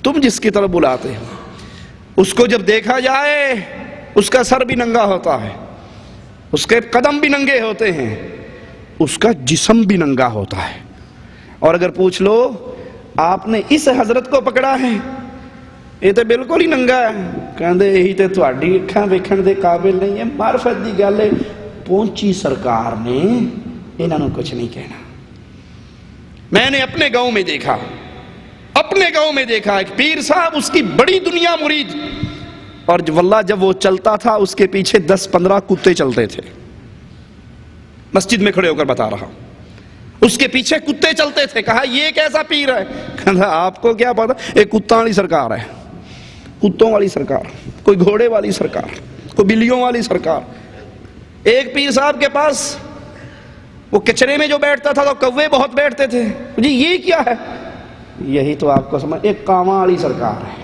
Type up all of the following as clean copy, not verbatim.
تم جس کی طرف بلاتے ہو اس کو جب دیکھا جائے اس کا سر بھی ننگا ہوتا ہے، اس کے قدم بھی ننگے ہوتے ہیں، اس کا جسم بھی ننگا ہوتا ہے۔ اور اگر پوچھ لو آپ نے اس حضرت کو پکڑا ہے، یہ تو بالکل ہی ننگا ہے، کہندے یہی تے تہاڈی اکھاں ویکھن دے قابل نہیں ہے، معرفت دی گل ہے، پہنچی سرکار نے انہاں نوں کچھ نہیں کہنا۔ میں نے اپنے گاؤں میں دیکھا ایک پیر صاحب، اس کی بڑی دنیا مرید، اور واللہ جب وہ چلتا تھا اس کے پیچھے 10-15 کتے چلتے تھے۔ مسجد میں کھڑے ہو کر بتا رہا ہوں، اس کے پیچھے کتے چلتے تھے۔ کہا یہ کیسا پیر ہے؟ کہا آپ کو کیا پتا، ایک کتوں والی سرکار ہے، کتوں والی سرکار، کوئی گھوڑے والی سرکار، کوئی بلیوں والی سرکار۔ ایک پیر صاحب کے پاس وہ کچرے میں جو بیٹھتا تھا تو کوے بہت بیٹھتے تھے۔ جی یہ کیا ہے؟ یہی تو آپ کو سمجھ، ایک کاواں والی سرکار ہے۔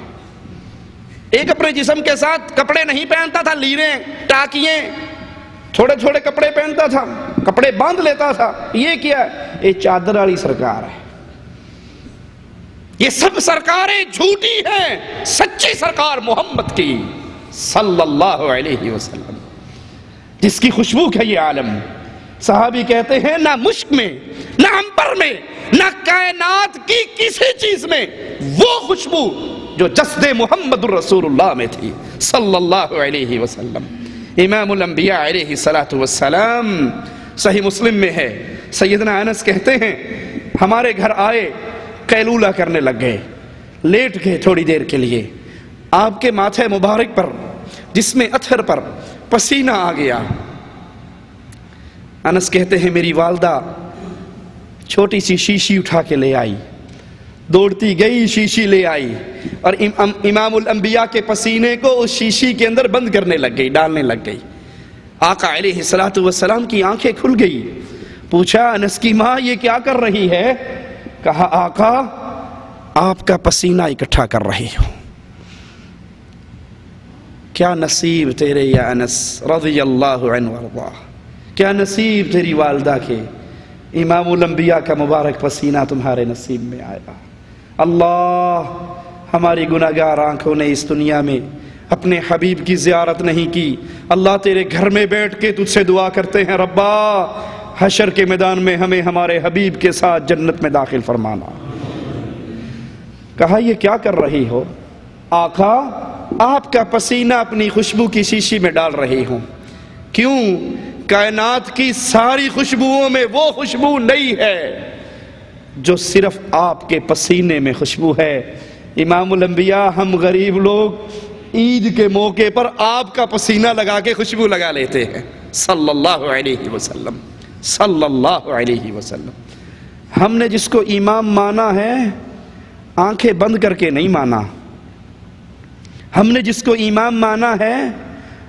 ایک اپنے جسم کے ساتھ کپڑے نہیں پہنتا تھا، لیریں ٹاکییں تھوڑے تھوڑے کپڑے پہنتا تھا، کپڑے باندھ لیتا تھا۔ یہ کیا ہے؟ یہ چادر والی سرکار ہے۔ یہ سب سرکاریں جھوٹی ہیں، سچی سرکار محمد کی صلی اللہ علیہ وسلم، جس کی خوشبو ہے یہ عالم۔ صحابی کہتے ہیں نہ مشک میں، نہ عنبر میں، نہ کائنات کی کسی چیز میں وہ خوشبو جو جسد محمد الرسول اللہ میں تھی صلی اللہ علیہ وسلم۔ امام الانبیاء علیہ السلام، صحیح مسلم میں ہے، سیدنا انس کہتے ہیں ہمارے گھر آئے، قیلولہ کرنے لگ گئے، لیٹ گئے تھوڑی دیر کے لیے۔ آپ کے ماتھے مبارک پر، جس میں اطہر پر پسینہ آ گیا۔ انس کہتے ہیں میری والدہ چھوٹی سی شیشی اٹھا کے لے آئی، دوڑتی گئی شیشی لے آئی، اور امام الانبیاء کے پسینے کو اس شیشی کے اندر بند کرنے لگ گئی، ڈالنے لگ گئی۔ آقا علیہ السلام کی آنکھیں کھل گئی۔ پوچھا انس کی ماں یہ کیا کر رہی ہے؟ کہا آقا آپ کا پسینہ اکٹھا کر رہی ہوں۔ کیا نصیب تیرے یا انس رضی اللہ عنہ وارضاہ، کیا نصیب تیری والدہ کے، امام الانبیاء کا مبارک پسینہ تمہارے نصیب میں آیا۔ اللہ ہماری گناہگار آنکھوں نے اس دنیا میں اپنے حبیب کی زیارت نہیں کی۔ اللہ تیرے گھر میں بیٹھ کے تجھ سے دعا کرتے ہیں ربا حشر کے میدان میں ہمیں ہمارے حبیب کے ساتھ جنت میں داخل فرمانا۔ کہا یہ کیا کر رہی ہو؟ آقا آپ کا پسینہ اپنی خوشبو کی شیشی میں ڈال رہی ہوں۔ کیوں؟ کائنات کی ساری خوشبوؤں میں وہ خوشبو نہیں ہے جو صرف آپ کے پسینے میں خوشبو ہے۔ امام الانبیاء ہم غریب لوگ عید کے موقع پر آپ کا پسینہ لگا کے خوشبو لگا لیتے ہیں صلی اللہ علیہ وسلم، صلی اللہ علیہ وسلم۔ ہم نے جس کو امام مانا ہے آنکھیں بند کر کے نہیں مانا، ہم نے جس کو امام مانا ہے،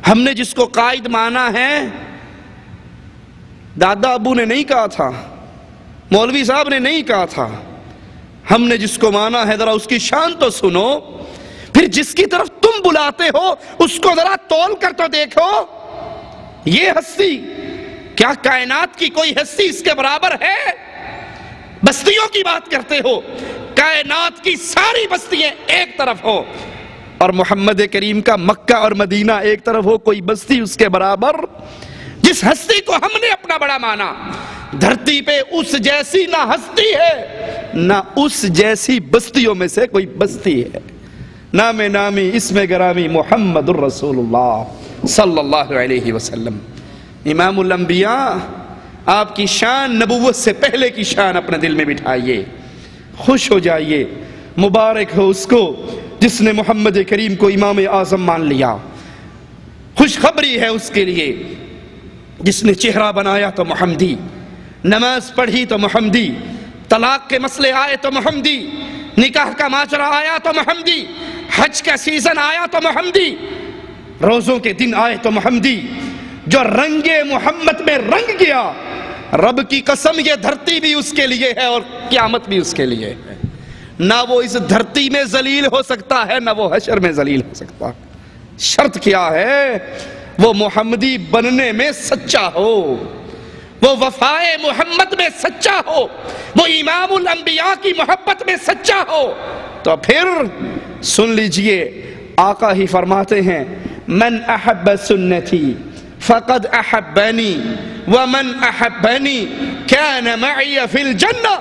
ہم نے جس کو قائد مانا ہے، دادا ابو نے نہیں کہا تھا، مولوی صاحب نے نہیں کہا تھا، ہم نے جس کو مانا ہے ذرا اس کی شان تو سنو۔ پھر جس کی طرف تم بلاتے ہو اس کو ذرا تول کر تو دیکھو، یہ ہستی کیا کائنات کی کوئی ہستی اس کے برابر ہے؟ بستیوں کی بات کرتے ہو، کائنات کی ساری بستیاں ایک طرف ہو اور محمد کریم کا مکہ اور مدینہ ایک طرف ہو، کوئی بستی اس کے برابر؟ جس ہستی کو ہم نے اپنا بڑا مانا، دھرتی پہ اس جیسی نہ ہستی ہے نہ اس جیسی بستیوں میں سے کوئی بستی ہے۔ نام نامی اسم گرامی محمد الرسول اللہ صلی اللہ علیہ وسلم۔ امام الانبیاء آپ کی شان نبوت سے پہلے کی شان اپنے دل میں بٹھائیے، خوش ہو جائیے، مبارک ہو اس کو جس نے محمد کریم کو امام اعظم مان لیا، خوشخبری ہے اس کے لیے جس نے چہرہ بنایا تو محمدی، نماز پڑھی تو محمدی، طلاق کے مسئلے آئے تو محمدی، نکاح کا ماجرا آیا تو محمدی، حج کا سیزن آیا تو محمدی، روزوں کے دن آئے تو محمدی۔ جو رنگ محمد میں رنگ گیا، رب کی قسم یہ دھرتی بھی اس کے لیے ہے اور قیامت بھی اس کے لیے ہے۔ نہ وہ اس دھرتی میں ذلیل ہو سکتا ہے، نہ وہ حشر میں ذلیل ہو سکتا ہے۔ شرط کیا ہے؟ وہ محمدی بننے میں سچا ہو، وہ وفائے محمد میں سچا ہو، وہ امام الانبیاء کی محبت میں سچا ہو۔ تو پھر سن لیجئے، آقا ہی فرماتے ہیں من احب سنتی فقد احبنی ومن احبنی کان معی فی الجنہ۔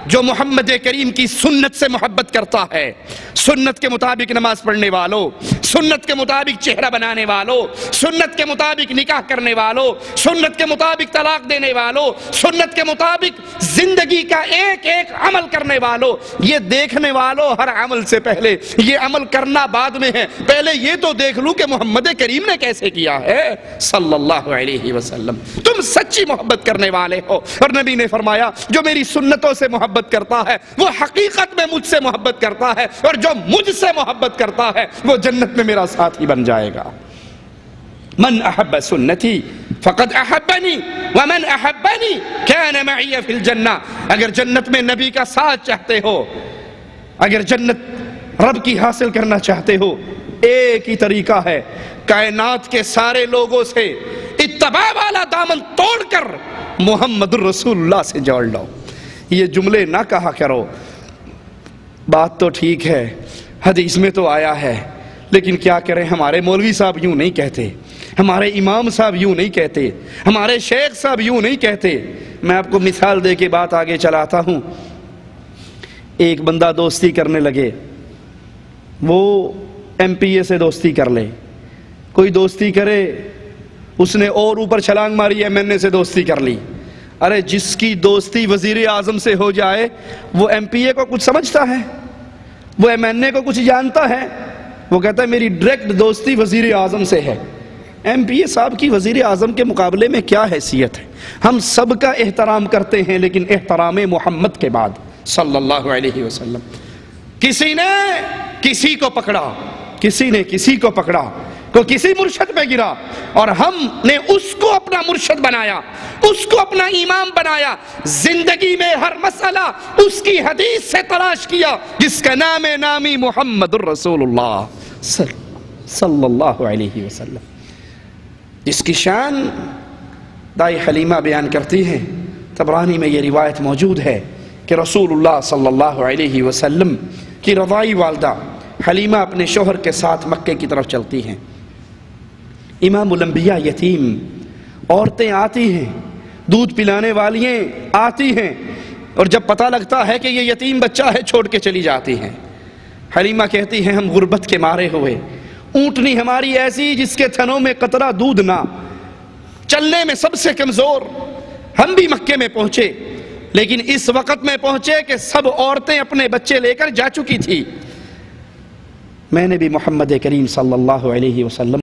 جو محمد کریم کی سنت سے محبت کرتا ہے، سنت کے مطابق نماز پڑھنے والوں، سنت کے مطابق چہرہ بنانے والوں، سنت کے مطابق نکاح کرنے والوں، سنت کے مطابق طلاق دینے والوں، سنت کے مطابق زندگی کا ایک ایک عمل کرنے والوں، یہ دیکھنے والوں ہر عمل سے پہلے یہ عمل کرنا بعد میں ہے، پہلے یہ تو دیکھ لوں کہ محمد کریم نے کیسے کیا ہے صلی اللہ علیہ وسلم۔ تم سچی محبت کرنے والے ہو، اور نبی نے فرمایا جو میری سنتوں سے محبت کرتا ہے وہ حقیقت میں مجھ سے محبت کرتا ہے، اور جو مجھ سے محبت کرتا ہے وہ جنت میں میرا ساتھی بن جائے گا۔ من احب سنتی فقد احبنی ومن احبنی کان معی فی الجنہ۔ اگر جنت میں نبی کا ساتھ چاہتے ہو، اگر جنت رب کی حاصل کرنا چاہتے ہو، ایک ہی طریقہ ہے، کائنات کے سارے لوگوں سے اتباع والا دامن توڑ کر محمد الرسول اللہ سے جوڑ لو۔ یہ جملے نہ کہا کرو، بات تو ٹھیک ہے، حدیث میں تو آیا ہے، لیکن کیا کریں، ہمارے مولوی صاحب یوں نہیں کہتے، ہمارے امام صاحب یوں نہیں کہتے، ہمارے شیخ صاحب یوں نہیں کہتے۔ میں آپ کو مثال دے کے بات آگے چلاتا ہوں۔ ایک بندہ دوستی کرنے لگے، وہ ایم پی اے سے دوستی کر لے، کوئی دوستی کرے، اس نے اور اوپر چھلانگ ماری، ایم این اے سے دوستی کر لی۔ ارے جس کی دوستی وزیر اعظم سے ہو جائے وہ ایم پی اے کو کچھ سمجھتا ہے؟ وہ ایم این اے کو کچھ جانتا ہے؟ وہ کہتا ہے میری ڈائریکٹ دوستی وزیر اعظم سے ہے۔ ایم پی اے صاحب کی وزیر اعظم کے مقابلے میں کیا حیثیت ہے؟ ہم سب کا احترام کرتے ہیں، لیکن احترام محمد کے بعد صلی اللہ علیہ وسلم۔ کسی نے کسی کو پکڑا، کسی نے کسی کو پکڑا، کوئی کسی مرشد پہ گرا، اور ہم نے اس کو اپنا مرشد بنایا، اس کو اپنا امام بنایا، زندگی میں ہر مسئلہ اس کی حدیث سے تلاش کیا، جس کا نام نامی محمد الرسول اللہ صلی اللہ علیہ وسلم، جس کی شان دائی حلیمہ بیان کرتی ہے۔ طبرانی میں یہ روایت موجود ہے کہ رسول اللہ صلی اللہ علیہ وسلم کی رضائی والدہ حلیمہ اپنے شوہر کے ساتھ مکے کی طرف چلتی ہیں۔ امام الانبیاء یتیم، عورتیں آتی ہیں، دودھ پلانے والیاں آتی ہیں، اور جب پتہ لگتا ہے کہ یہ یتیم بچہ ہے چھوڑ کے چلی جاتی ہیں۔ حلیمہ کہتی ہیں ہم غربت کے مارے ہوئے، اونٹنی ہماری ایسی جس کے تھنوں میں قطرہ دودھ نہ، چلنے میں سب سے کمزور، ہم بھی مکے میں پہنچے، لیکن اس وقت میں پہنچے کہ سب عورتیں اپنے بچے لے کر جا چکی تھی۔ میں نے بھی محمد کریم صلی اللہ علیہ وسلم